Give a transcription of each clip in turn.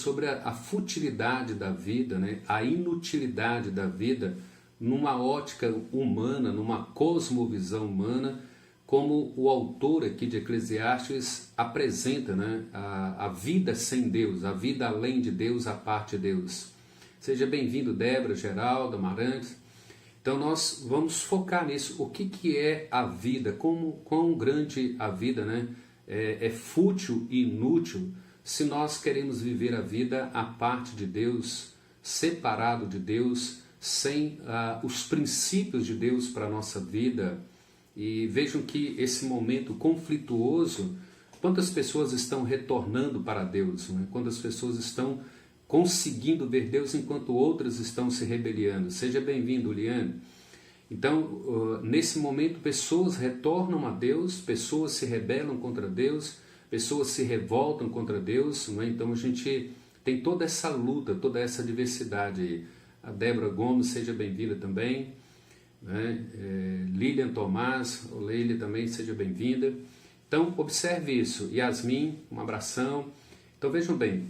sobre a futilidade da vida, né? A inutilidade da vida numa ótica humana, numa cosmovisão humana, como o autor aqui de Eclesiastes apresenta, né? A vida sem Deus, a vida além de Deus, a parte de Deus. Seja bem-vindo, Débora, Geraldo, Amarantes. Então nós vamos focar nisso. O que é a vida? Quão grande a vida, né? É fútil e inútil se nós queremos viver a vida à parte de Deus, separado de Deus, sem os princípios de Deus para a nossa vida. E vejam que esse momento conflituoso, quantas pessoas estão retornando para Deus, né? Quantas pessoas estão conseguindo ver Deus enquanto outras estão se rebeliando. Seja bem-vindo, Liane. Então, nesse momento, pessoas retornam a Deus, pessoas se rebelam contra Deus, pessoas se revoltam contra Deus, não é? Então a gente tem toda essa luta, toda essa diversidade aí. A Débora Gomes, seja bem-vinda também, né? Lilian Tomás, o Leila também, seja bem-vinda. Então observe isso. Yasmin, um abração. Então vejam bem,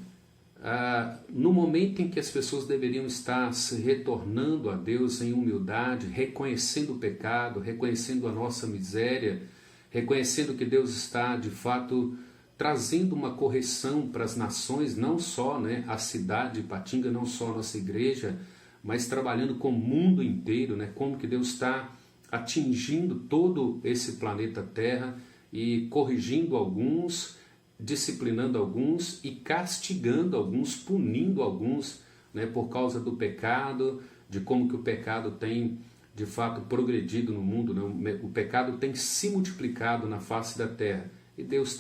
no momento em que as pessoas deveriam estar se retornando a Deus em humildade, reconhecendo o pecado, reconhecendo a nossa miséria, reconhecendo que Deus está de fato trazendo uma correção para as nações, não só, né, a cidade de Ipatinga, não só a nossa igreja, mas trabalhando com o mundo inteiro, né, como que Deus está atingindo todo esse planeta Terra e corrigindo alguns, disciplinando alguns e castigando alguns, punindo alguns, né, por causa do pecado, de como que o pecado tem de fato progredido no mundo, né? O pecado tem se multiplicado na face da terra e Deus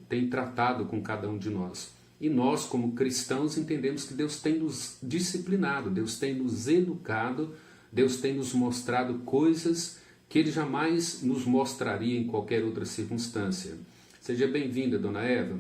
tem tratado com cada um de nós. E nós, como cristãos, entendemos que Deus tem nos disciplinado, Deus tem nos educado, Deus tem nos mostrado coisas que Ele jamais nos mostraria em qualquer outra circunstância. Seja bem-vinda, Dona Eva.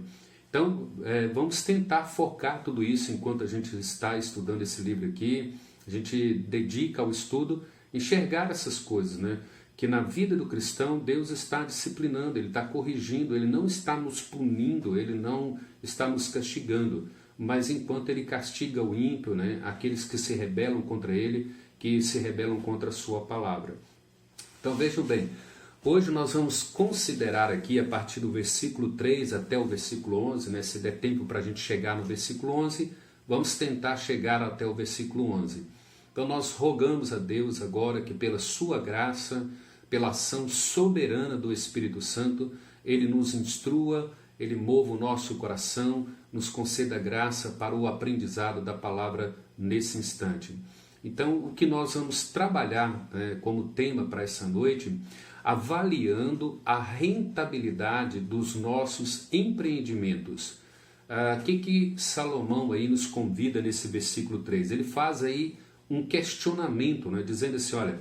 Então, vamos tentar focar tudo isso enquanto a gente está estudando esse livro aqui. A gente dedica ao estudo, enxergar essas coisas, né? Que na vida do cristão, Deus está disciplinando, Ele está corrigindo, Ele não está nos punindo, Ele não está nos castigando. Mas enquanto Ele castiga o ímpio, né? Aqueles que se rebelam contra Ele, que se rebelam contra a sua palavra. Então vejam bem, hoje nós vamos considerar aqui, a partir do versículo 3 até o versículo 11, né? Se der tempo para a gente chegar no versículo 11, vamos tentar chegar até o versículo 11. Então nós rogamos a Deus agora que pela sua graça, pela ação soberana do Espírito Santo, Ele nos instrua, Ele mova o nosso coração, nos conceda graça para o aprendizado da palavra nesse instante. Então o que nós vamos trabalhar, né, como tema para essa noite, avaliando a rentabilidade dos nossos empreendimentos. O que Salomão aí nos convida nesse versículo 3? Ele faz aí um questionamento, né, dizendo assim, olha,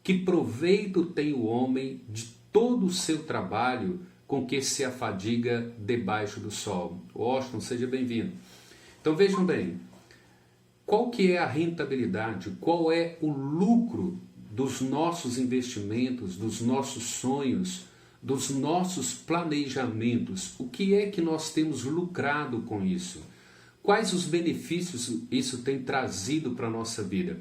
que proveito tem o homem de todo o seu trabalho com que se afadiga debaixo do sol? Washington, seja bem-vindo. Então vejam bem, qual que é a rentabilidade, qual é o lucro dos nossos investimentos, dos nossos sonhos, dos nossos planejamentos? O que é que nós temos lucrado com isso? Quais os benefícios isso tem trazido para a nossa vida?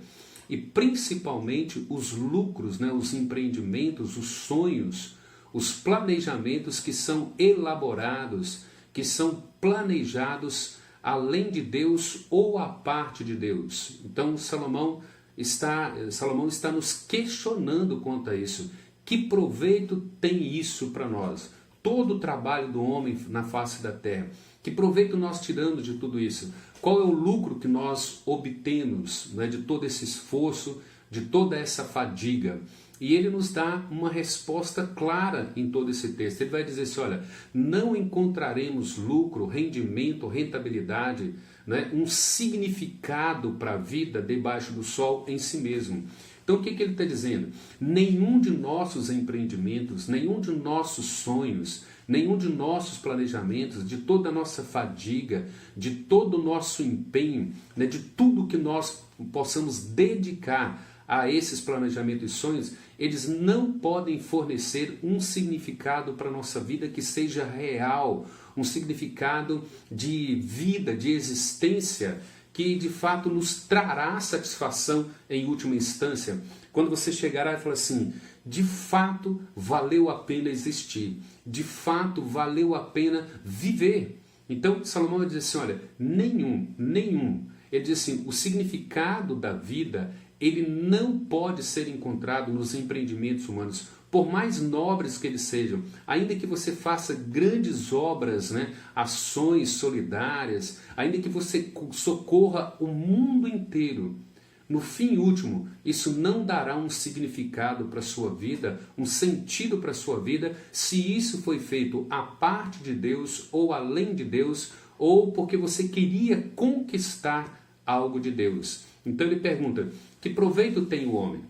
E principalmente os lucros, né, os empreendimentos, os sonhos, os planejamentos que são elaborados, que são planejados além de Deus ou à parte de Deus. Então Salomão está nos questionando quanto a isso. Que proveito tem isso para nós? Todo o trabalho do homem na face da terra. Que proveito nós tiramos de tudo isso? Qual é o lucro que nós obtemos, né, de todo esse esforço, de toda essa fadiga? E ele nos dá uma resposta clara em todo esse texto. Ele vai dizer assim, olha, não encontraremos lucro, rendimento, rentabilidade, né, um significado para a vida debaixo do sol em si mesmo. Então o que ele está dizendo? Nenhum de nossos empreendimentos, nenhum de nossos sonhos, nenhum de nossos planejamentos, de toda a nossa fadiga, de todo o nosso empenho, né, de tudo que nós possamos dedicar a esses planejamentos e sonhos, eles não podem fornecer um significado para a nossa vida que seja real, um significado de vida, de existência, que de fato nos trará satisfação em última instância. Quando você chegará e falar assim, de fato valeu a pena existir, de fato valeu a pena viver. Então Salomão vai dizer assim, olha, nenhum. Ele diz assim, o significado da vida, ele não pode ser encontrado nos empreendimentos humanos, por mais nobres que eles sejam, ainda que você faça grandes obras, ações solidárias, ainda que você socorra o mundo inteiro, no fim último, isso não dará um significado para a sua vida, um sentido para a sua vida, se isso foi feito à parte de Deus ou além de Deus, ou porque você queria conquistar algo de Deus. Então ele pergunta, que proveito tem o homem?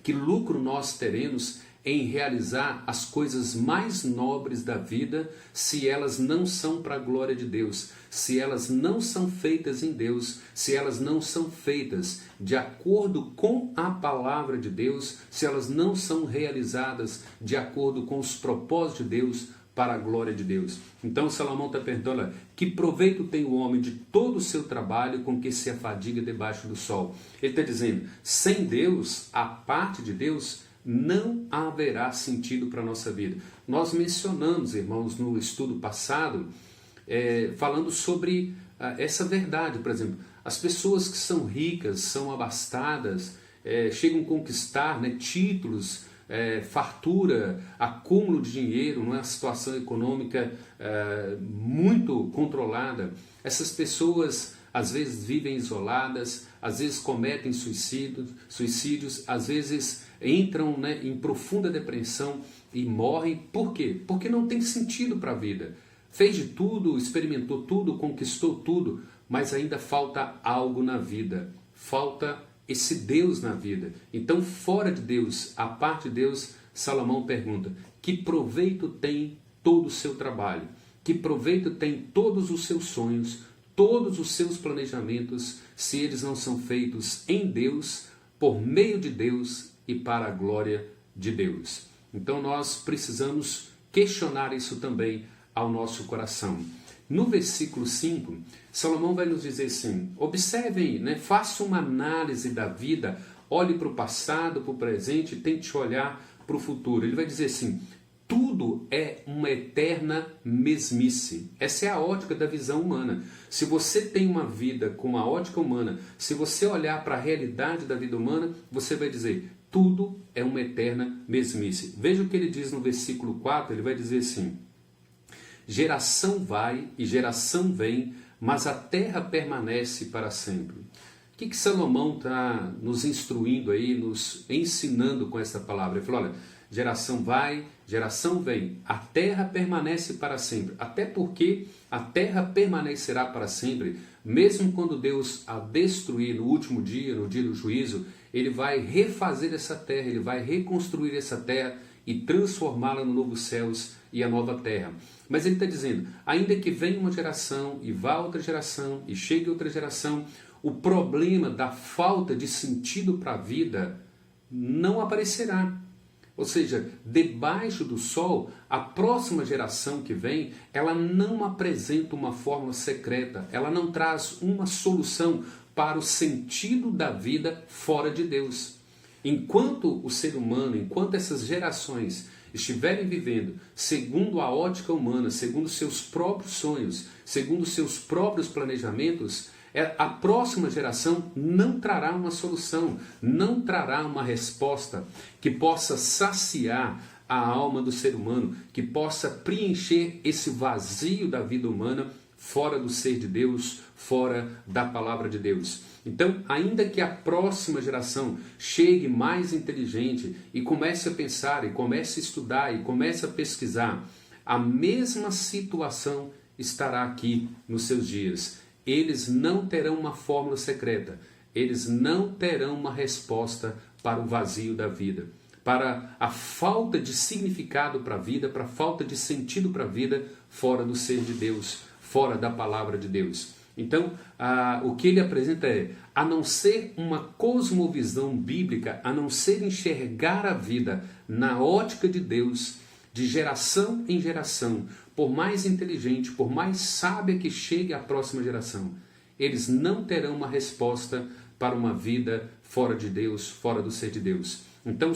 Que lucro nós teremos em realizar as coisas mais nobres da vida se elas não são para a glória de Deus, se elas não são feitas em Deus, se elas não são feitas de acordo com a palavra de Deus, se elas não são realizadas de acordo com os propósitos de Deus para a glória de Deus. Então Salomão está perguntando, olha, que proveito tem o homem de todo o seu trabalho com que se afadiga debaixo do sol? Ele está dizendo, sem Deus, a parte de Deus, não haverá sentido para a nossa vida. Nós mencionamos, irmãos, no estudo passado, falando sobre essa verdade, por exemplo, as pessoas que são ricas, são abastadas, chegam a conquistar títulos, fartura, acúmulo de dinheiro, numa situação econômica muito controlada. Essas pessoas às vezes vivem isoladas, às vezes cometem suicídios, às vezes entram em profunda depressão e morrem. Por quê? Porque não tem sentido para a vida. Fez de tudo, experimentou tudo, conquistou tudo, mas ainda falta algo na vida. Falta esse Deus na vida. Então, fora de Deus, a parte de Deus, Salomão pergunta, que proveito tem todo o seu trabalho? Que proveito tem todos os seus sonhos, todos os seus planejamentos, se eles não são feitos em Deus, por meio de Deus e para a glória de Deus? Então nós precisamos questionar isso também ao nosso coração. No versículo 5, Salomão vai nos dizer assim, observem, faça uma análise da vida, olhe para o passado, para o presente, tente olhar para o futuro. Ele vai dizer assim, tudo é uma eterna mesmice. Essa é a ótica da visão humana. Se você tem uma vida com a ótica humana, se você olhar para a realidade da vida humana, você vai dizer, tudo é uma eterna mesmice. Veja o que ele diz no versículo 4, ele vai dizer assim, geração vai e geração vem, mas a terra permanece para sempre. O que Salomão está nos instruindo aí, nos ensinando com essa palavra? Ele falou, olha, geração vai, geração vem, a terra permanece para sempre. Até porque a terra permanecerá para sempre, mesmo quando Deus a destruir no último dia, no dia do juízo, ele vai refazer essa terra, ele vai reconstruir essa terra e transformá-la no novo céus e a nova terra. Mas ele está dizendo, ainda que venha uma geração e vá outra geração e chegue outra geração, o problema da falta de sentido para a vida não aparecerá. Ou seja, debaixo do sol, a próxima geração que vem, ela não apresenta uma fórmula secreta, ela não traz uma solução para o sentido da vida fora de Deus. Enquanto o ser humano, enquanto essas gerações estiverem vivendo segundo a ótica humana, segundo seus próprios sonhos, segundo seus próprios planejamentos, a próxima geração não trará uma solução, não trará uma resposta que possa saciar a alma do ser humano, que possa preencher esse vazio da vida humana fora do ser de Deus, fora da palavra de Deus. Então, ainda que a próxima geração chegue mais inteligente e comece a pensar, e comece a estudar, e comece a pesquisar, a mesma situação estará aqui nos seus dias. Eles não terão uma fórmula secreta, eles não terão uma resposta para o vazio da vida, para a falta de significado para a vida, para a falta de sentido para a vida fora do ser de Deus, fora da palavra de Deus. Então, o que ele apresenta é, a não ser uma cosmovisão bíblica, a não ser enxergar a vida na ótica de Deus, de geração em geração, por mais inteligente, por mais sábia que chegue a próxima geração, eles não terão uma resposta para uma vida fora de Deus, fora do ser de Deus. Então,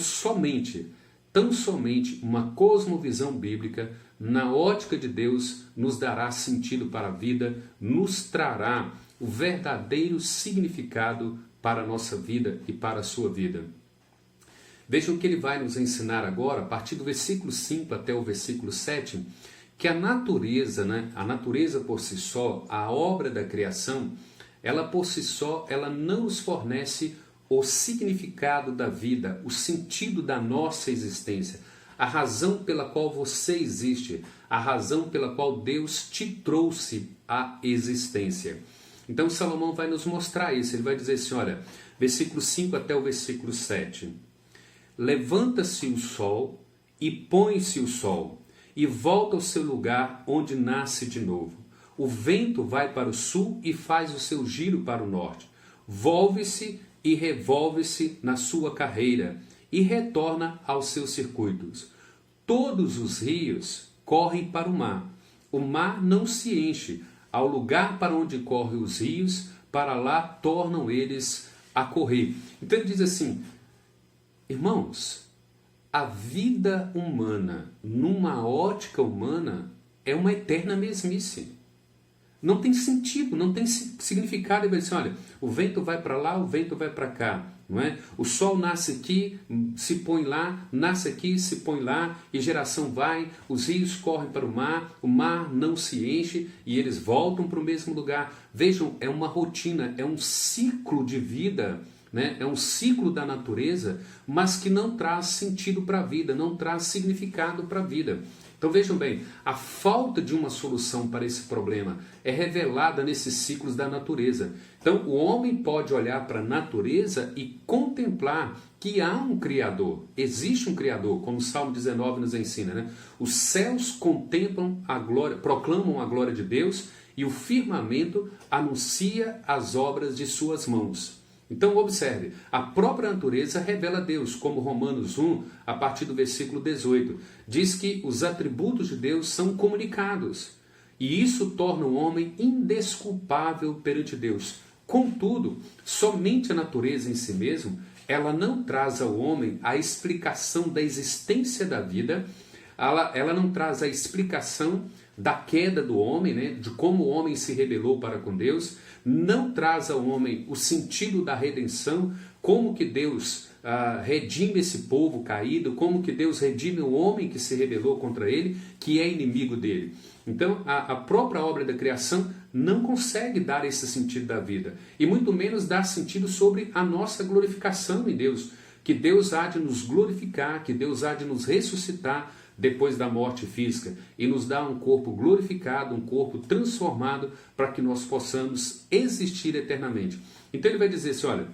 tão somente uma cosmovisão bíblica, na ótica de Deus, nos dará sentido para a vida, nos trará o verdadeiro significado para a nossa vida e para a sua vida. Vejam que ele vai nos ensinar agora, a partir do versículo 5 até o versículo 7, que a natureza, a natureza por si só, a obra da criação, ela por si só, ela não nos fornece o significado da vida, o sentido da nossa existência, a razão pela qual você existe, a razão pela qual Deus te trouxe à existência. Então Salomão vai nos mostrar isso, ele vai dizer assim, olha, versículo 5 até o versículo 7. Levanta-se o sol e põe-se o sol, e volta ao seu lugar onde nasce de novo. O vento vai para o sul e faz o seu giro para o norte. Volve-se e revolve-se na sua carreira e retorna aos seus circuitos. Todos os rios correm para o mar não se enche. Ao lugar para onde correm os rios, para lá tornam eles a correr. Então ele diz assim, irmãos, a vida humana, numa ótica humana, é uma eterna mesmice. Não tem sentido, não tem significado. Ele vai dizer, olha, o vento vai para lá, o vento vai para cá. Não é? O sol nasce aqui, se põe lá, nasce aqui, se põe lá, e geração vai, os rios correm para o mar não se enche e eles voltam para o mesmo lugar. Vejam, é uma rotina, é um ciclo de vida, né? É um ciclo da natureza, mas que não traz sentido para a vida, não traz significado para a vida. Então vejam bem, a falta de uma solução para esse problema é revelada nesses ciclos da natureza. Então o homem pode olhar para a natureza e contemplar que há um Criador, existe um Criador, como o Salmo 19 nos ensina, né? Os céus contemplam a glória, proclamam a glória de Deus e o firmamento anuncia as obras de suas mãos. Então observe, a própria natureza revela Deus, como Romanos 1, a partir do versículo 18, diz que os atributos de Deus são comunicados, e isso torna o homem indesculpável perante Deus. Contudo, somente a natureza em si mesmo, ela não traz ao homem a explicação da existência da vida, ela não traz a explicação da queda do homem, né, de como o homem se rebelou para com Deus, não traz ao homem o sentido da redenção, como que Deus redime esse povo caído, como que Deus redime o homem que se rebelou contra ele, que é inimigo dele. Então, a própria obra da criação não consegue dar esse sentido da vida, e muito menos dar sentido sobre a nossa glorificação em Deus, que Deus há de nos glorificar, que Deus há de nos ressuscitar depois da morte física e nos dar um corpo glorificado, um corpo transformado para que nós possamos existir eternamente. Então ele vai dizer assim, olha,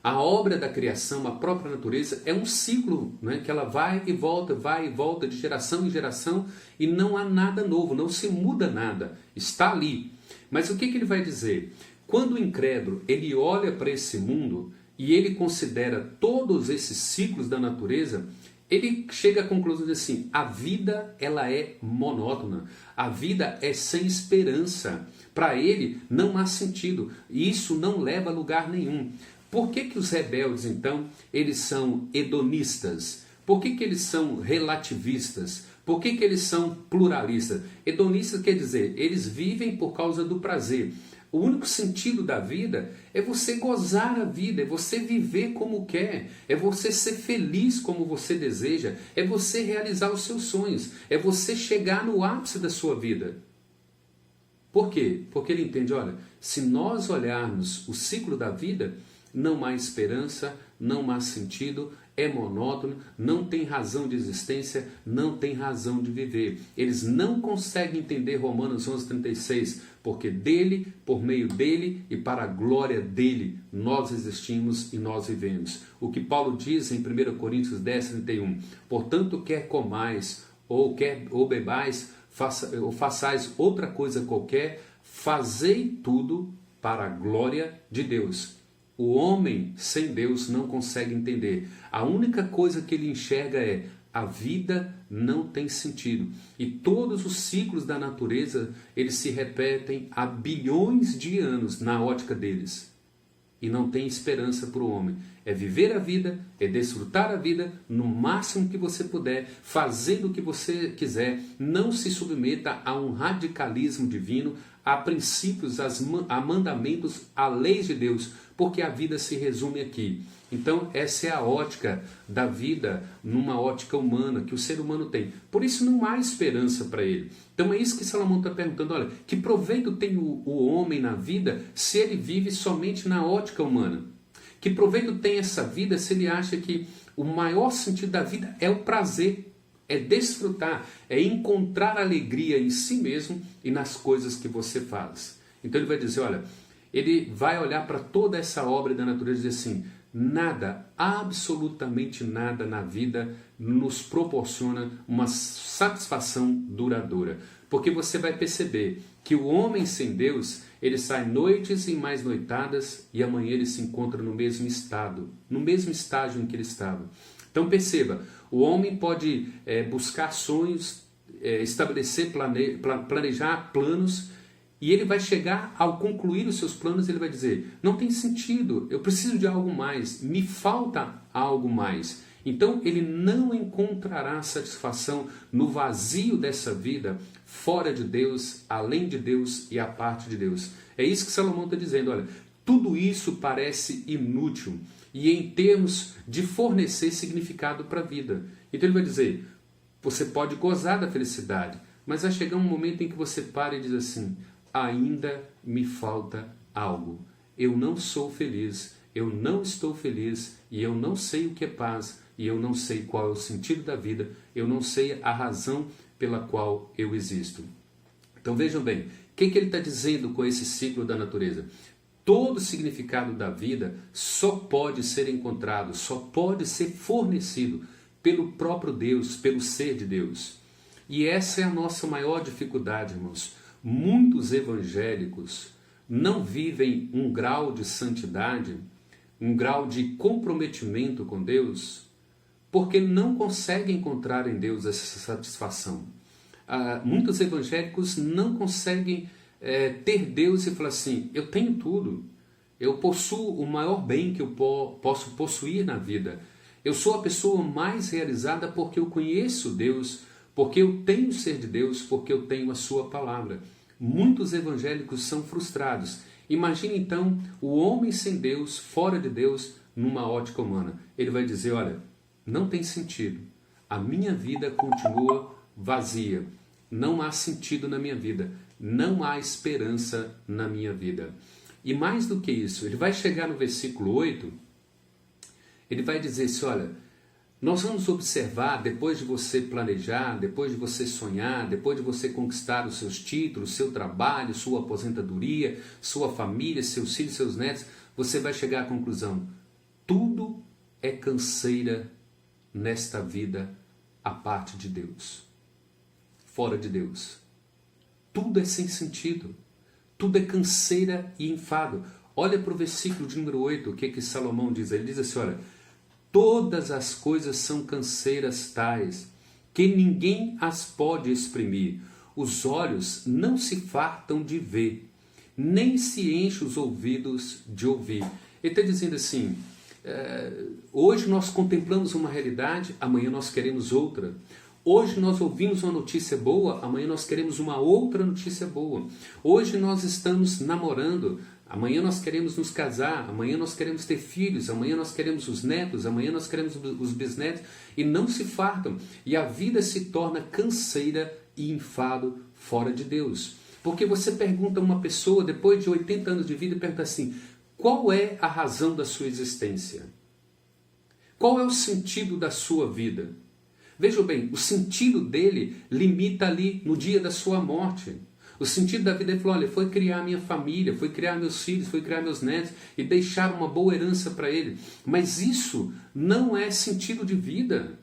a obra da criação, a própria natureza, é um ciclo, né, que ela vai e volta de geração em geração e não há nada novo, não se muda nada, está ali. Mas o que ele vai dizer? Quando o incrédulo ele olha para esse mundo e ele considera todos esses ciclos da natureza, ele chega à conclusão de assim, a vida ela é monótona, a vida é sem esperança, para ele não há sentido, e isso não leva a lugar nenhum. Por que os rebeldes então, eles são hedonistas? Por que eles são relativistas? Por que eles são pluralistas? Hedonistas quer dizer, eles vivem por causa do prazer. O único sentido da vida é você gozar a vida, é você viver como quer, é você ser feliz como você deseja, é você realizar os seus sonhos, é você chegar no ápice da sua vida. Por quê? Porque ele entende, olha, se nós olharmos o ciclo da vida, não há esperança, não há sentido, é monótono, não tem razão de existência, não tem razão de viver. Eles não conseguem entender Romanos 11:36, porque dele, por meio dele e para a glória dele, nós existimos e nós vivemos. O que Paulo diz em 1 Coríntios 10:31, portanto quer comais ou bebais, ou façais outra coisa qualquer, fazei tudo para a glória de Deus. O homem sem Deus não consegue entender. A única coisa que ele enxerga é: a vida não tem sentido. E todos os ciclos da natureza, eles se repetem há bilhões de anos na ótica deles. E não tem esperança para o homem. É viver a vida, é desfrutar a vida no máximo que você puder, fazendo o que você quiser. Não se submeta a um radicalismo divino, a princípios, a mandamentos, a leis de Deus, porque a vida se resume aqui. Então essa é a ótica da vida, numa ótica humana, que o ser humano tem. Por isso não há esperança para ele. Então é isso que Salomão está perguntando. Olha, que proveito tem o homem na vida se ele vive somente na ótica humana? Que proveito tem essa vida se ele acha que o maior sentido da vida é o prazer, é desfrutar, é encontrar alegria em si mesmo e nas coisas que você faz? Então ele vai dizer, olha, ele vai olhar para toda essa obra da natureza e dizer assim: nada, absolutamente nada na vida nos proporciona uma satisfação duradoura. Porque você vai perceber que o homem sem Deus, ele sai noites e mais noitadas e amanhã ele se encontra no mesmo estado, no mesmo estágio em que ele estava. Então perceba, o homem pode buscar sonhos, estabelecer, planejar planos, e ele vai chegar, ao concluir os seus planos, ele vai dizer: não tem sentido, eu preciso de algo mais, me falta algo mais. Então ele não encontrará satisfação no vazio dessa vida, fora de Deus, além de Deus e à parte de Deus. É isso que Salomão está dizendo. Olha, tudo isso parece inútil e em termos de fornecer significado para a vida. Então ele vai dizer: você pode gozar da felicidade, mas vai chegar um momento em que você para e diz assim: ainda me falta algo. Eu não sou feliz, eu não estou feliz, e eu não sei o que é paz, e eu não sei qual é o sentido da vida, eu não sei a razão pela qual eu existo. Então vejam bem, o que ele está dizendo com esse ciclo da natureza? Todo o significado da vida só pode ser encontrado, só pode ser fornecido pelo próprio Deus, pelo ser de Deus. E essa é a nossa maior dificuldade, irmãos. Muitos evangélicos não vivem um grau de santidade, um grau de comprometimento com Deus, porque não conseguem encontrar em Deus essa satisfação. Muitos evangélicos não conseguem ter Deus e falar assim: eu tenho tudo, eu possuo o maior bem que eu posso possuir na vida, eu sou a pessoa mais realizada porque eu conheço Deus, porque eu tenho o ser de Deus, porque eu tenho a sua palavra. Muitos evangélicos são frustrados. Imagine então o homem sem Deus, fora de Deus, numa ótica humana. Ele vai dizer: olha, não tem sentido, a minha vida continua vazia, não há sentido na minha vida, não há esperança na minha vida. E mais do que isso, ele vai chegar no versículo 8, ele vai dizer assim: olha, nós vamos observar, depois de você planejar, depois de você sonhar, depois de você conquistar os seus títulos, seu trabalho, sua aposentadoria, sua família, seus filhos, seus netos, você vai chegar à conclusão: tudo é canseira nesta vida à parte de Deus, fora de Deus. Tudo é sem sentido, tudo é canseira e enfado. Olha para o versículo de número 8, o que Salomão diz? Ele diz assim: olha, todas as coisas são canseiras tais, que ninguém as pode exprimir. Os olhos não se fartam de ver, nem se enchem os ouvidos de ouvir. Ele está dizendo assim: hoje nós contemplamos uma realidade, amanhã nós queremos outra. Hoje nós ouvimos uma notícia boa, amanhã nós queremos uma outra notícia boa. Hoje nós estamos namorando, amanhã nós queremos nos casar, amanhã nós queremos ter filhos, amanhã nós queremos os netos, amanhã nós queremos os bisnetos, e não se fartam. E a vida se torna canseira e enfado fora de Deus. Porque você pergunta a uma pessoa, depois de 80 anos de vida, e pergunta assim: qual é a razão da sua existência? Qual é o sentido da sua vida? Veja bem, o sentido dele limita ali no dia da sua morte. O sentido da vida, ele falou: olha, foi criar minha família, foi criar meus filhos, foi criar meus netos e deixar uma boa herança para ele. Mas isso não é sentido de vida.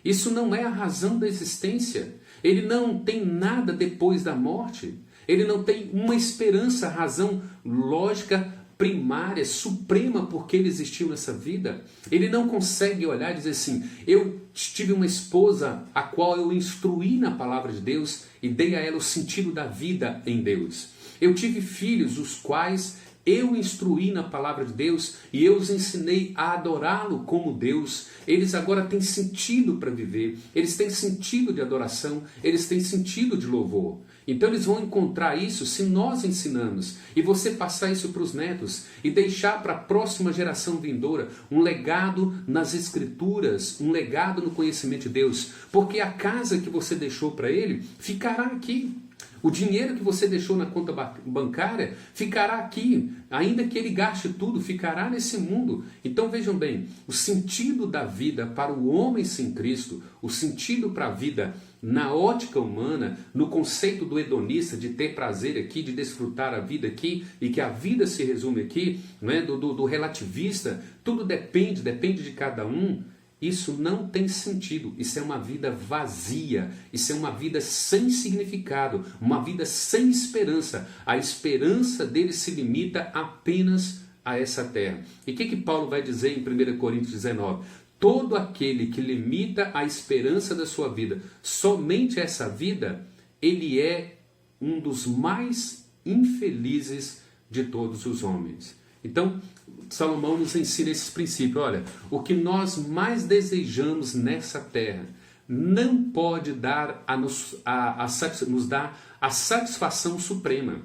Isso não é a razão da existência. Ele não tem nada depois da morte. Ele não tem uma esperança, razão lógica, primária, suprema, porque ele existiu nessa vida. Ele não consegue olhar e dizer assim: eu tive uma esposa a qual eu instruí na palavra de Deus e dei a ela o sentido da vida em Deus. Eu tive filhos os quais eu instruí na palavra de Deus e eu os ensinei a adorá-lo como Deus. Eles agora têm sentido para viver, eles têm sentido de adoração, eles têm sentido de louvor. Então eles vão encontrar isso se nós ensinamos e você passar isso para os netos e deixar para a próxima geração vindoura um legado nas escrituras, um legado no conhecimento de Deus, porque a casa que você deixou para ele ficará aqui. O dinheiro que você deixou na conta bancária ficará aqui, ainda que ele gaste tudo, ficará nesse mundo. Então vejam bem, o sentido da vida para o homem sem Cristo, o sentido para a vida na ótica humana, no conceito do hedonista, de ter prazer aqui, de desfrutar a vida aqui, e que a vida se resume aqui, não é? do relativista, tudo depende de cada um. Isso não tem sentido, isso é uma vida vazia, isso é uma vida sem significado, uma vida sem esperança. A esperança dele se limita apenas a essa terra. E o que Paulo vai dizer em 1 Coríntios 19? Todo aquele que limita a esperança da sua vida somente a essa vida, ele é um dos mais infelizes de todos os homens. Então, Salomão nos ensina esse princípio. Olha, o que nós mais desejamos nessa terra não pode nos dar a satisfação suprema.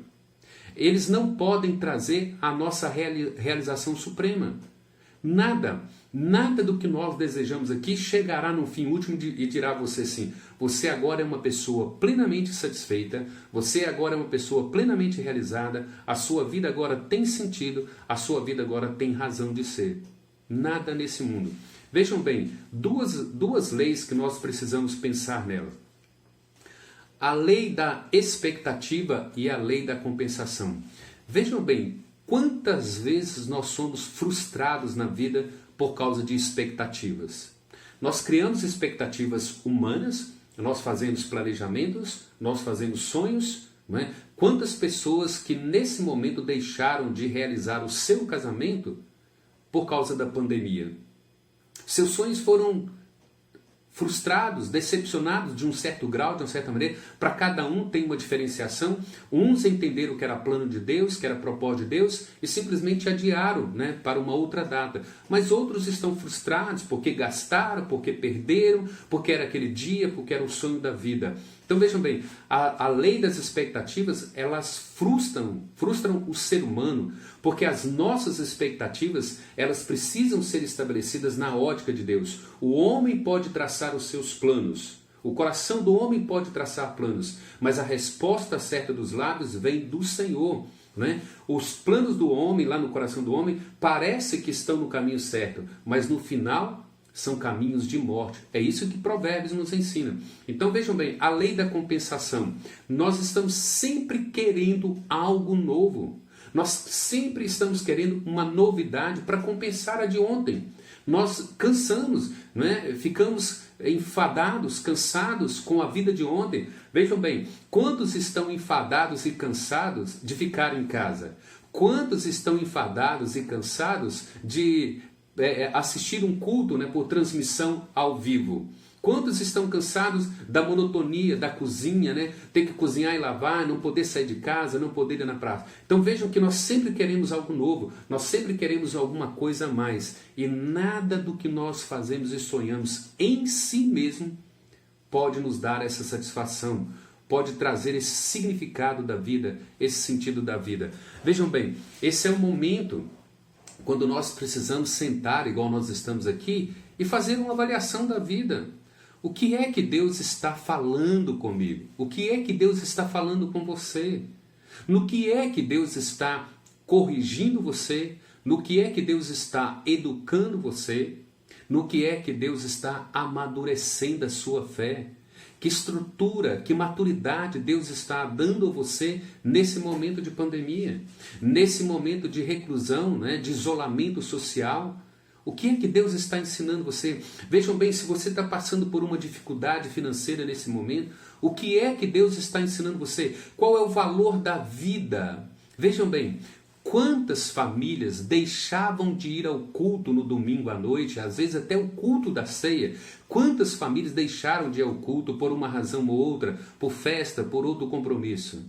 Eles não podem trazer a nossa realização suprema. Nada do que nós desejamos aqui chegará no fim último e dirá a você assim: você agora é uma pessoa plenamente satisfeita, você agora é uma pessoa plenamente realizada, a sua vida agora tem sentido, a sua vida agora tem razão de ser. Nada nesse mundo. Vejam bem, duas leis que nós precisamos pensar nelas. A lei da expectativa e a lei da compensação. Vejam bem, quantas vezes nós somos frustrados na vida por causa de expectativas. Nós criamos expectativas humanas, nós fazemos planejamentos, nós fazemos sonhos. Não é? Quantas pessoas que nesse momento deixaram de realizar o seu casamento por causa da pandemia? Seus sonhos foram frustrados, decepcionados de um certo grau, de uma certa maneira. Para cada um tem uma diferenciação. Uns entenderam que era plano de Deus, que era propósito de Deus, e simplesmente adiaram, né, para uma outra data. Mas outros estão frustrados porque gastaram, porque perderam, porque era aquele dia, porque era o sonho da vida. Então vejam bem, a lei das expectativas, elas frustram o ser humano, porque as nossas expectativas, elas precisam ser estabelecidas na ótica de Deus. O homem pode traçar os seus planos, o coração do homem pode traçar planos, mas a resposta certa dos lábios vem do Senhor. Né? Os planos do homem, lá no coração do homem, parece que estão no caminho certo, mas no final são caminhos de morte. É isso que Provérbios nos ensina. Então vejam bem, a lei da compensação. Nós estamos sempre querendo algo novo. Nós sempre estamos querendo uma novidade para compensar a de ontem. Nós cansamos, né? Ficamos enfadados, cansados com a vida de ontem. Vejam bem, quantos estão enfadados e cansados de ficar em casa? Quantos estão enfadados e cansados de assistir um culto, né, por transmissão ao vivo? Quantos estão cansados da monotonia da cozinha, né? Ter que cozinhar e lavar, não poder sair de casa, não poder ir na praça. Então vejam que nós sempre queremos algo novo, nós sempre queremos alguma coisa a mais. E nada do que nós fazemos e sonhamos em si mesmo pode nos dar essa satisfação, pode trazer esse significado da vida, esse sentido da vida. Vejam bem, esse é o momento quando nós precisamos sentar, igual nós estamos aqui, e fazer uma avaliação da vida. O que é que Deus está falando comigo? O que é que Deus está falando com você? No que é que Deus está corrigindo você? No que é que Deus está educando você? No que é que Deus está amadurecendo a sua fé? Que estrutura, que maturidade Deus está dando a você nesse momento de pandemia, nesse momento de reclusão, né, de isolamento social? O que é que Deus está ensinando você? Vejam bem, se você está passando por uma dificuldade financeira nesse momento, o que é que Deus está ensinando você? Qual é o valor da vida? Vejam bem, quantas famílias deixavam de ir ao culto no domingo à noite, às vezes até o culto da ceia? Quantas famílias deixaram de ir ao culto por uma razão ou outra, por festa, por outro compromisso?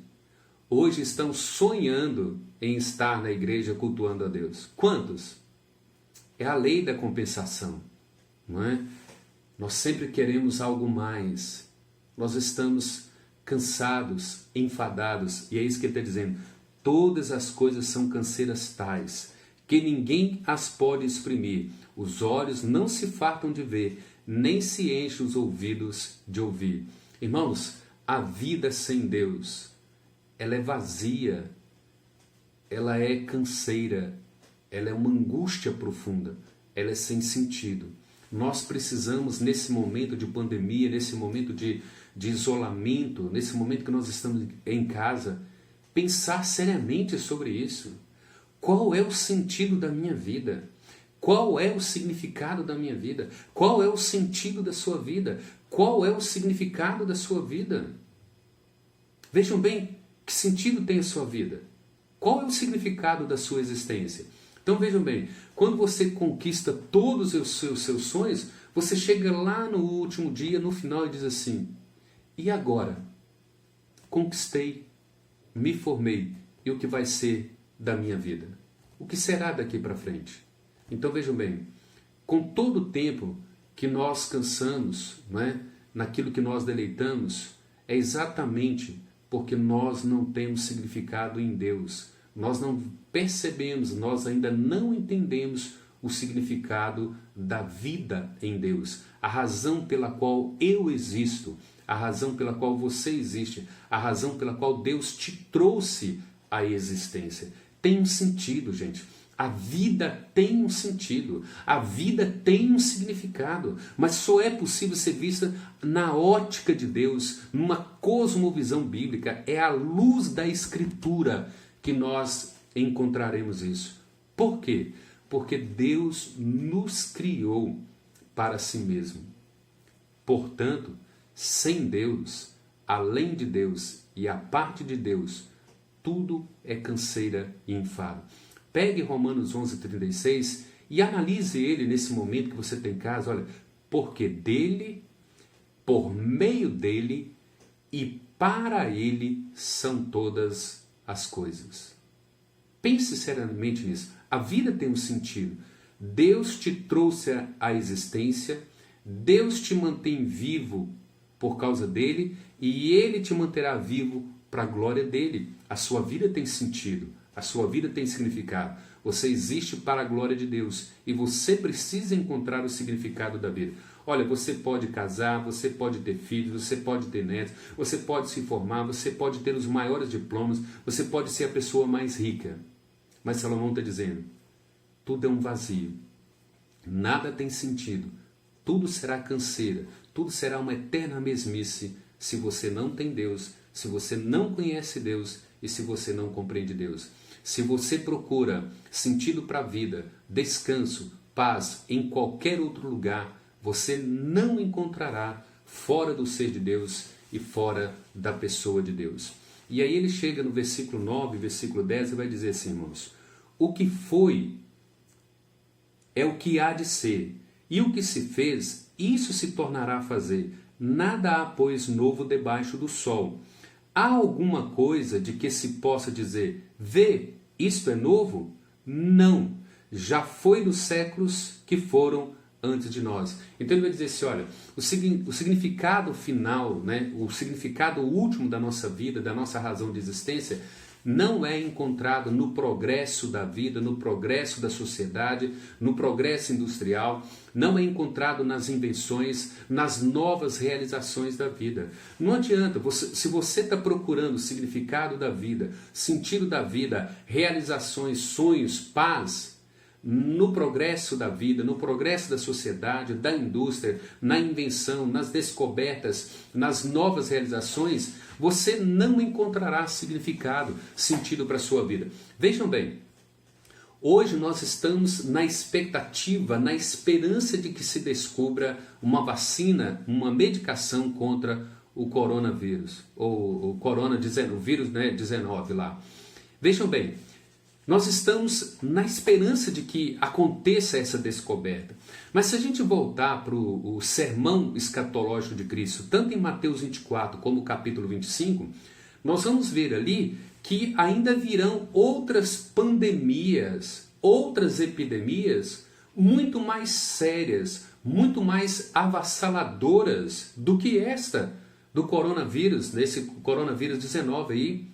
Hoje estão sonhando em estar na igreja cultuando a Deus. Quantos? É a lei da compensação, não é? Nós sempre queremos algo mais. Nós estamos cansados, enfadados, e é isso que ele está dizendo. Todas as coisas são canseiras tais, que ninguém as pode exprimir. Os olhos não se fartam de ver, nem se enchem os ouvidos de ouvir. Irmãos, a vida sem Deus, ela é vazia, ela é canseira, ela é uma angústia profunda, ela é sem sentido. Nós precisamos, nesse momento de pandemia, nesse momento de isolamento, nesse momento que nós estamos em casa, pensar seriamente sobre isso. Qual é o sentido da minha vida? Qual é o significado da minha vida? Qual é o sentido da sua vida? Qual é o significado da sua vida? Vejam bem, que sentido tem a sua vida? Qual é o significado da sua existência? Então vejam bem, quando você conquista todos os seus sonhos, você chega lá no último dia, no final, e diz assim: e agora? Conquistei, me formei, e o que vai ser da minha vida? O que será daqui para frente? Então vejam bem, com todo o tempo que nós cansamos, não é, naquilo que nós deleitamos, é exatamente porque nós não temos significado em Deus. Nós não percebemos, nós ainda não entendemos o significado da vida em Deus. A razão pela qual eu existo, a razão pela qual você existe, a razão pela qual Deus te trouxe à existência. Tem um sentido, gente. A vida tem um sentido, a vida tem um significado, mas só é possível ser vista na ótica de Deus, numa cosmovisão bíblica. É à luz da Escritura que nós encontraremos isso. Por quê? Porque Deus nos criou para si mesmo. Portanto, sem Deus, além de Deus e a parte de Deus, tudo é canseira e enfado. Pegue Romanos 11:36 e analise ele nesse momento que você tem em casa. Olha, porque dele, por meio dele e para ele são todas as coisas. Pense seriamente nisso. A vida tem um sentido. Deus te trouxe à existência, Deus te mantém vivo por causa dele e ele te manterá vivo para a glória dele. A sua vida tem sentido. A sua vida tem significado. Você existe para a glória de Deus e você precisa encontrar o significado da vida. Olha, você pode casar, você pode ter filhos, você pode ter netos, você pode se formar, você pode ter os maiores diplomas, você pode ser a pessoa mais rica. Mas Salomão está dizendo, tudo é um vazio. Nada tem sentido. Tudo será canseira. Tudo será uma eterna mesmice se você não tem Deus, se você não conhece Deus e se você não compreende Deus. Se você procura sentido para a vida, descanso, paz em qualquer outro lugar, você não encontrará fora do ser de Deus e fora da pessoa de Deus. E aí ele chega no versículo 9, versículo 10 e vai dizer assim, irmãos, o que foi é o que há de ser, e o que se fez, isso se tornará a fazer. Nada há, pois, novo debaixo do sol. Há alguma coisa de que se possa dizer, vê, isto é novo? Não, já foi nos séculos que foram antes de nós. Então ele vai dizer assim, olha, o significado final, né, o significado último da nossa vida, da nossa razão de existência, não é encontrado no progresso da vida, no progresso da sociedade, no progresso industrial, não é encontrado nas invenções, nas novas realizações da vida. Não adianta, se você está procurando o significado da vida, sentido da vida, realizações, sonhos, paz, no progresso da vida, no progresso da sociedade, da indústria, na invenção, nas descobertas, nas novas realizações, você não encontrará significado, sentido para a sua vida. Vejam bem, Hoje nós estamos na expectativa, na esperança de que se descubra uma vacina, uma medicação contra o coronavírus, ou o vírus, né, 19 lá. Vejam bem, nós estamos na esperança de que aconteça essa descoberta. Mas se a gente voltar para o sermão escatológico de Cristo, tanto em Mateus 24 como no capítulo 25, nós vamos ver ali que ainda virão outras pandemias, outras epidemias muito mais sérias, muito mais avassaladoras do que esta do coronavírus, desse coronavírus 19 aí.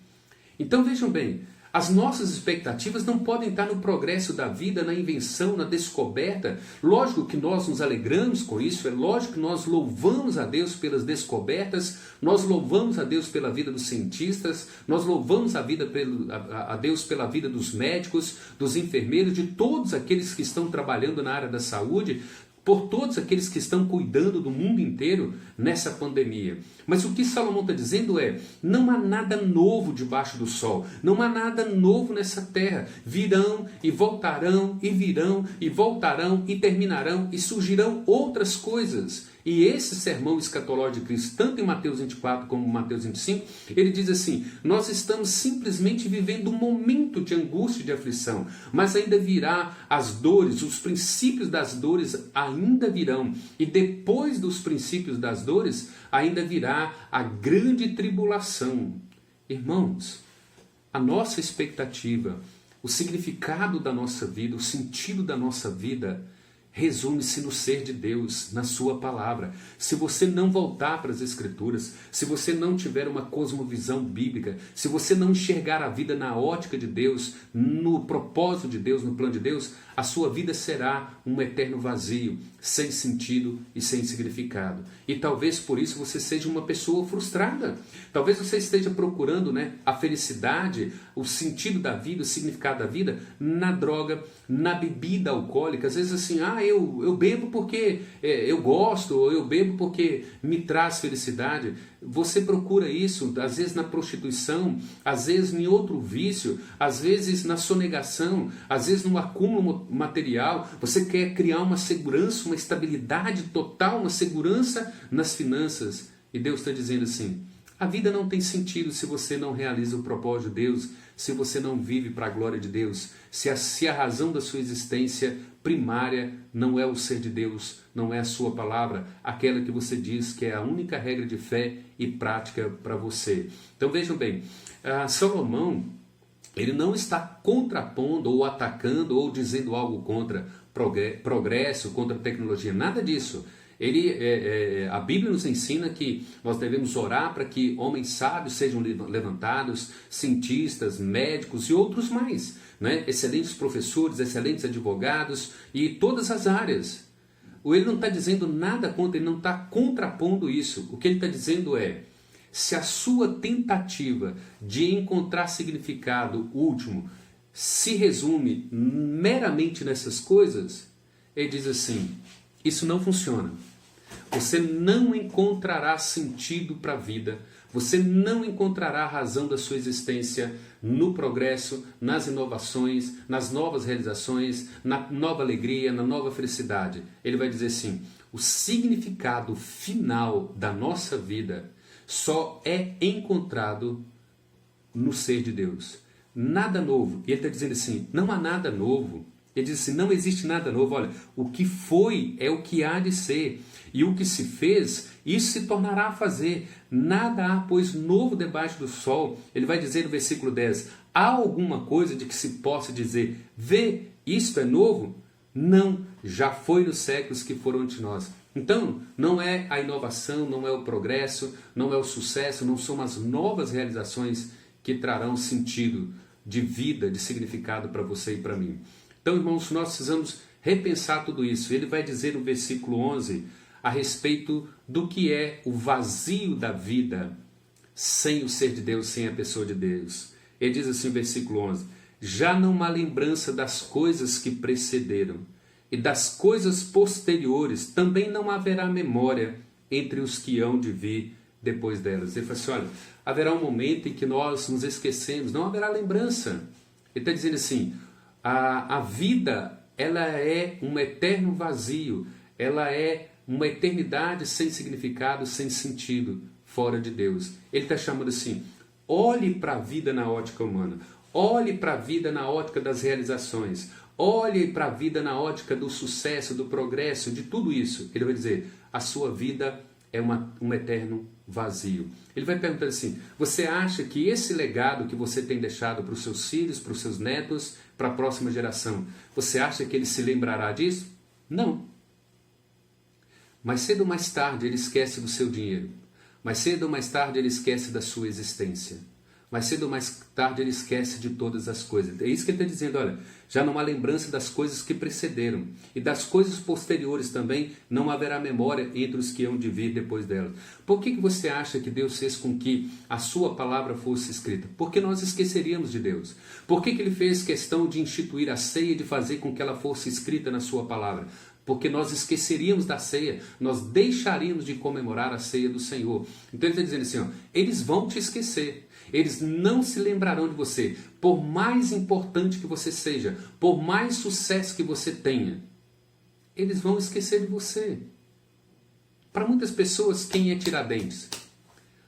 Então vejam bem, as nossas expectativas não podem estar no progresso da vida, na invenção, na descoberta. Lógico que nós nos alegramos com isso, é lógico que nós louvamos a Deus pelas descobertas, nós louvamos a Deus pela vida dos cientistas, nós louvamos a Deus pela vida dos médicos, dos enfermeiros, de todos aqueles que estão trabalhando na área da saúde, por todos aqueles que estão cuidando do mundo inteiro nessa pandemia. Mas o que Salomão está dizendo é, não há nada novo debaixo do sol, não há nada novo nessa terra. Virão e voltarão, e virão e voltarão, e terminarão, e surgirão outras coisas. E esse sermão escatológico de Cristo, tanto em Mateus 24 como em Mateus 25, ele diz assim, nós estamos simplesmente vivendo um momento de angústia e de aflição, mas ainda virá as dores, os princípios das dores ainda virão, e depois dos princípios das dores, ainda virá a grande tribulação. Irmãos, a nossa expectativa, o significado da nossa vida, o sentido da nossa vida, resume-se no ser de Deus, na sua palavra. Se você não voltar para as Escrituras, se você não tiver uma cosmovisão bíblica, se você não enxergar a vida na ótica de Deus, no propósito de Deus, no plano de Deus, a sua vida será um eterno vazio, sem sentido e sem significado. E talvez por isso você seja uma pessoa frustrada. Talvez você esteja procurando, a felicidade, o sentido da vida, o significado da vida na droga, na bebida alcoólica. Às vezes assim, eu bebo porque eu gosto, ou eu bebo porque me traz felicidade. Você procura isso, às vezes na prostituição, às vezes em outro vício, às vezes na sonegação, às vezes no acúmulo material. Você quer criar uma segurança, uma estabilidade total, uma segurança nas finanças. E Deus está dizendo assim, a vida não tem sentido se você não realiza o propósito de Deus, se você não vive para a glória de Deus, se a razão da sua existência primária não é o ser de Deus, não é a sua palavra, aquela que você diz que é a única regra de fé e prática para você. Então vejam bem, Salomão, ele não está contrapondo ou atacando ou dizendo algo contra progresso, contra tecnologia, nada disso. A Bíblia nos ensina que nós devemos orar para que homens sábios sejam levantados, cientistas, médicos e outros mais, excelentes professores, excelentes advogados e todas as áreas. Ele não está dizendo nada contra, ele não está contrapondo isso. O que ele está dizendo é, se a sua tentativa de encontrar significado último se resume meramente nessas coisas, ele diz assim, isso não funciona. Você não encontrará sentido para a vida. Você não encontrará a razão da sua existência no progresso, nas inovações, nas novas realizações, na nova alegria, na nova felicidade. Ele vai dizer assim, o significado final da nossa vida só é encontrado no ser de Deus. Nada novo. E ele está dizendo assim, não há nada novo. Ele diz assim, não existe nada novo. Olha, o que foi é o que há de ser. E o que se fez, isso se tornará a fazer. Nada há, pois, novo debaixo do sol. Ele vai dizer no versículo 10, há alguma coisa de que se possa dizer, vê, isto é novo? Não, já foi nos séculos que foram ante nós. Então, não é a inovação, não é o progresso, não é o sucesso, não são as novas realizações que trarão sentido de vida, de significado para você e para mim. Então, irmãos, nós precisamos repensar tudo isso. Ele vai dizer no versículo 11 a respeito do que é o vazio da vida sem o ser de Deus, sem a pessoa de Deus. Ele diz assim no versículo 11, já não há lembrança das coisas que precederam e das coisas posteriores, também não haverá memória entre os que hão de vir depois delas. Ele fala assim, olha, haverá um momento em que nós nos esquecemos, não haverá lembrança. Ele está dizendo assim, A vida, ela é um eterno vazio, ela é uma eternidade sem significado, sem sentido, fora de Deus. Ele está chamando assim, olhe para a vida na ótica humana, olhe para a vida na ótica das realizações, olhe para a vida na ótica do sucesso, do progresso, de tudo isso. Ele vai dizer, a sua vida é um eterno vazio. Ele vai perguntar assim, você acha que esse legado que você tem deixado para os seus filhos, para os seus netos, para a próxima geração, você acha que ele se lembrará disso? Não. Mais cedo ou mais tarde ele esquece do seu dinheiro. Mais cedo ou mais tarde ele esquece da sua existência. Mais cedo ou mais tarde ele esquece de todas as coisas. É isso que ele está dizendo, olha, já não há lembrança das coisas que precederam. E das coisas posteriores também não haverá memória entre os que hão de vir depois delas. Por que você acha que Deus fez com que a sua palavra fosse escrita? Porque nós esqueceríamos de Deus. Por que ele fez questão de instituir a ceia e de fazer com que ela fosse escrita na sua palavra? Porque nós esqueceríamos da ceia, nós deixaríamos de comemorar a ceia do Senhor. Então ele está dizendo assim, ó, eles vão te esquecer, eles não se lembrarão de você, por mais importante que você seja, por mais sucesso que você tenha, eles vão esquecer de você. Para muitas pessoas, quem é Tiradentes?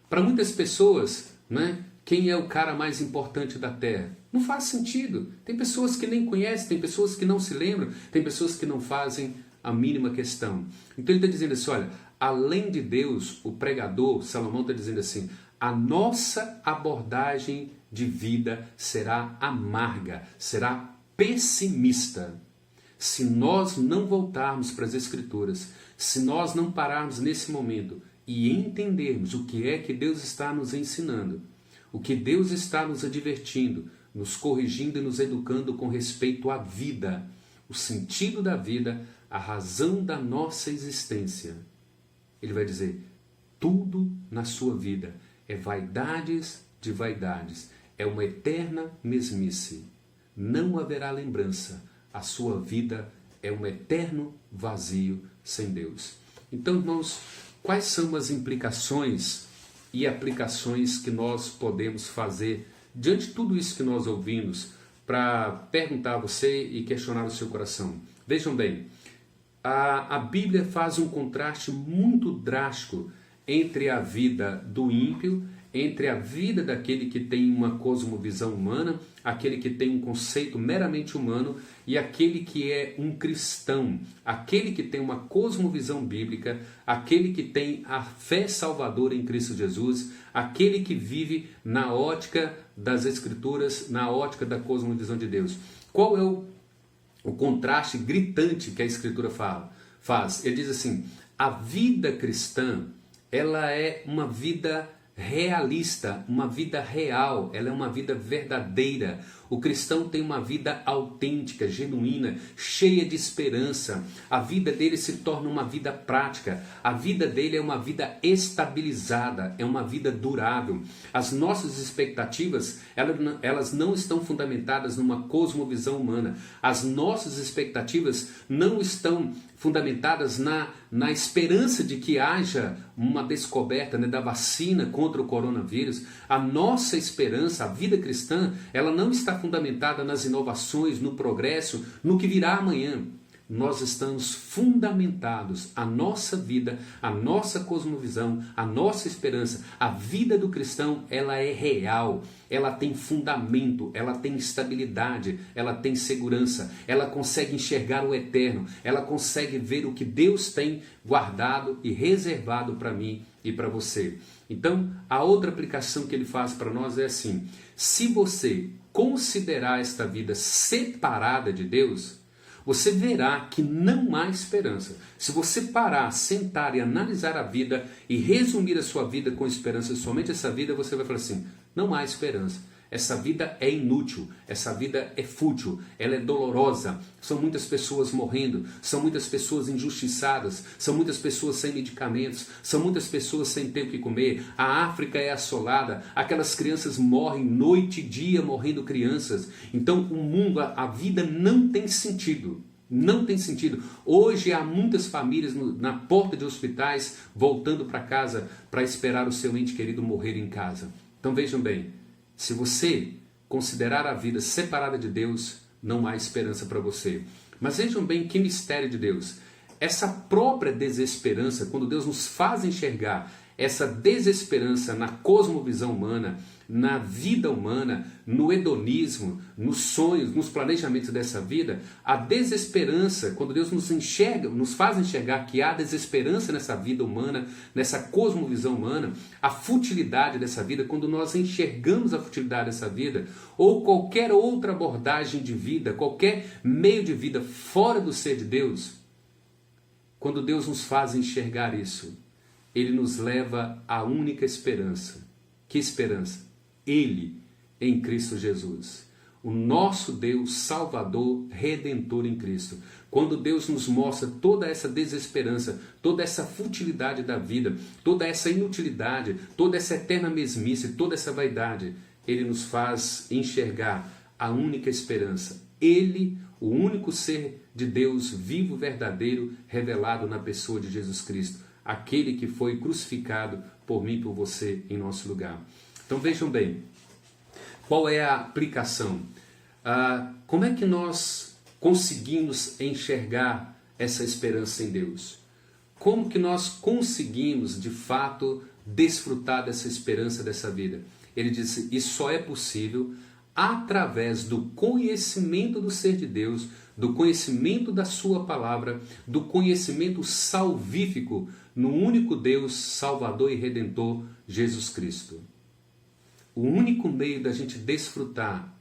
Para muitas pessoas, né, quem é o cara mais importante da Terra? Não faz sentido. Tem pessoas que nem conhecem, tem pessoas que não se lembram, tem pessoas que não fazem a mínima questão. Então ele está dizendo assim, olha, além de Deus, o pregador, Salomão está dizendo assim, a nossa abordagem de vida será amarga, será pessimista. Se nós não voltarmos para as Escrituras, se nós não pararmos nesse momento e entendermos o que é que Deus está nos ensinando, o que Deus está nos advertindo, nos corrigindo e nos educando com respeito à vida, o sentido da vida, a razão da nossa existência. Ele vai dizer, tudo na sua vida é vaidades de vaidades, é uma eterna mesmice. Não haverá lembrança, a sua vida é um eterno vazio sem Deus. Então, irmãos, quais são as implicações e aplicações que nós podemos fazer diante de tudo isso que nós ouvimos para perguntar a você e questionar o seu coração? Vejam bem, a Bíblia faz um contraste muito drástico entre a vida do ímpio, entre a vida daquele que tem uma cosmovisão humana, aquele que tem um conceito meramente humano e aquele que é um cristão, aquele que tem uma cosmovisão bíblica, aquele que tem a fé salvadora em Cristo Jesus, aquele que vive na ótica das Escrituras, na ótica da cosmovisão de Deus. Qual é o contraste gritante que a Escritura faz? Ele diz assim, a vida cristã, ela é uma vida realista, uma vida real, ela é uma vida verdadeira. O cristão tem uma vida autêntica, genuína, cheia de esperança. A vida dele se torna uma vida prática. A vida dele é uma vida estabilizada, é uma vida durável. As nossas expectativas, elas não estão fundamentadas numa cosmovisão humana. As nossas expectativas não estão fundamentadas na esperança de que haja uma descoberta, né, da vacina contra o coronavírus. A nossa esperança, a vida cristã, ela não está fundamentada nas inovações, no progresso, no que virá amanhã. Nós estamos fundamentados, a nossa vida, a nossa cosmovisão, a nossa esperança, a vida do cristão, ela é real, ela tem fundamento, ela tem estabilidade, ela tem segurança, ela consegue enxergar o eterno, ela consegue ver o que Deus tem guardado e reservado para mim e para você. Então, a outra aplicação que ele faz para nós é assim, se você considerar esta vida separada de Deus, você verá que não há esperança. Se você parar, sentar e analisar a vida e resumir a sua vida com esperança, somente essa vida, você vai falar assim, não há esperança. Essa vida é inútil, essa vida é fútil, ela é dolorosa, são muitas pessoas morrendo, são muitas pessoas injustiçadas, são muitas pessoas sem medicamentos, são muitas pessoas sem ter o que comer, a África é assolada, aquelas crianças morrem noite e dia morrendo crianças. Então o mundo, a vida não tem sentido. Não tem sentido. Hoje há muitas famílias na porta de hospitais voltando para casa para esperar o seu ente querido morrer em casa. Então vejam bem, se você considerar a vida separada de Deus, não há esperança para você. Mas vejam bem que mistério de Deus. Essa própria desesperança, quando Deus nos faz enxergar essa desesperança na cosmovisão humana, na vida humana, no hedonismo, nos sonhos, nos planejamentos dessa vida, a desesperança, quando Deus nos enxerga, nos faz enxergar que há desesperança nessa vida humana, nessa cosmovisão humana, a futilidade dessa vida, quando nós enxergamos a futilidade dessa vida, ou qualquer outra abordagem de vida, qualquer meio de vida fora do ser de Deus, quando Deus nos faz enxergar isso, Ele nos leva à única esperança. Que esperança? Ele em Cristo Jesus. O nosso Deus Salvador, Redentor em Cristo. Quando Deus nos mostra toda essa desesperança, toda essa futilidade da vida, toda essa inutilidade, toda essa eterna mesmice, toda essa vaidade, Ele nos faz enxergar a única esperança. Ele, o único ser de Deus vivo, verdadeiro, revelado na pessoa de Jesus Cristo. Aquele que foi crucificado por mim e por você em nosso lugar. Então vejam bem, qual é a aplicação? Como é que nós conseguimos enxergar essa esperança em Deus? Como que nós conseguimos, de fato, desfrutar dessa esperança dessa vida? Ele disse, isso só é possível através do conhecimento do ser de Deus, do conhecimento da sua palavra, do conhecimento salvífico no único Deus, Salvador e Redentor, Jesus Cristo. O único meio da gente desfrutar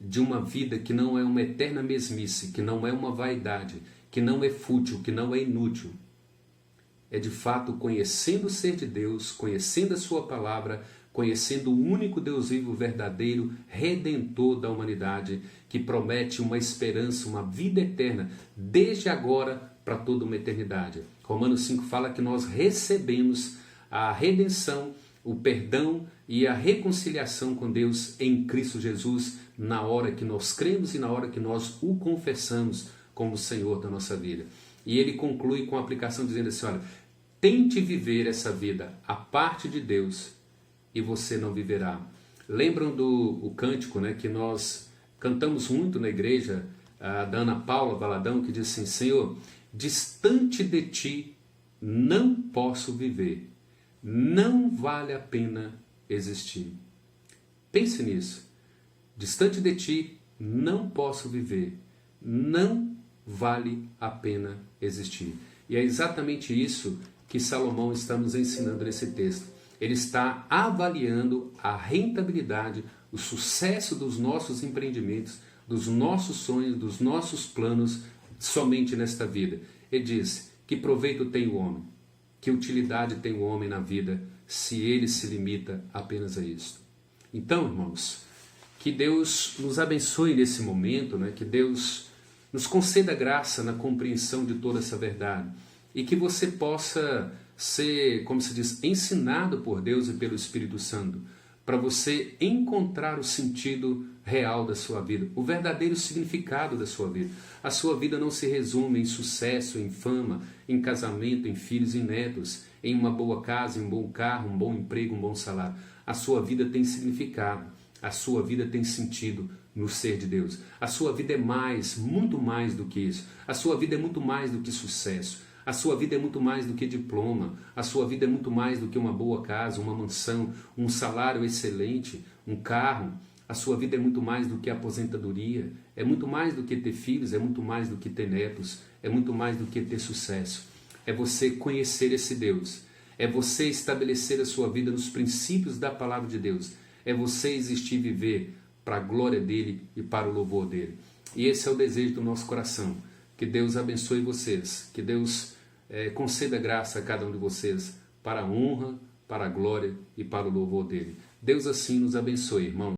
de uma vida que não é uma eterna mesmice, que não é uma vaidade, que não é fútil, que não é inútil, é de fato conhecendo o ser de Deus, conhecendo a sua palavra, conhecendo o único Deus vivo, verdadeiro, redentor da humanidade, que promete uma esperança, uma vida eterna, desde agora para toda uma eternidade. Romanos 5 fala que nós recebemos a redenção, o perdão e a reconciliação com Deus em Cristo Jesus, na hora que nós cremos e na hora que nós o confessamos como Senhor da nossa vida. E ele conclui com a aplicação dizendo assim, olha, tente viver essa vida à parte de Deus e você não viverá. Lembram do cântico, né, que nós cantamos muito na igreja, da Ana Paula Valadão, que diz assim, Senhor, distante de ti não posso viver, não vale a pena existir. Pense nisso. Distante de ti não posso viver, não vale a pena existir. E é exatamente isso que Salomão está nos ensinando nesse texto. Ele está avaliando a rentabilidade, o sucesso dos nossos empreendimentos, dos nossos sonhos, dos nossos planos somente nesta vida. Ele diz, que proveito tem o homem? Que utilidade tem o homem na vida se ele se limita apenas a isso? Então, irmãos, que Deus nos abençoe nesse momento, né? Que Deus nos conceda graça na compreensão de toda essa verdade e que você possa ser, como se diz, ensinado por Deus e pelo Espírito Santo para você encontrar o sentido real da sua vida, o verdadeiro significado da sua vida. A sua vida não se resume em sucesso, em fama, em casamento, em filhos e netos, em uma boa casa, em um bom carro, um bom emprego, um bom salário. A sua vida tem significado, a sua vida tem sentido no ser de Deus. A sua vida é mais, muito mais do que isso. A sua vida é muito mais do que sucesso. A sua vida é muito mais do que diploma. A sua vida é muito mais do que uma boa casa, uma mansão, um salário excelente, um carro. A sua vida é muito mais do que aposentadoria. É muito mais do que ter filhos, é muito mais do que ter netos. É muito mais do que ter sucesso. É você conhecer esse Deus. É você estabelecer a sua vida nos princípios da palavra de Deus. É você existir e viver para a glória dele e para o louvor dele. E esse é o desejo do nosso coração. Que Deus abençoe vocês. Que Deus conceda graça a cada um de vocês para a honra, para a glória e para o louvor dele. Deus assim nos abençoe, irmãos.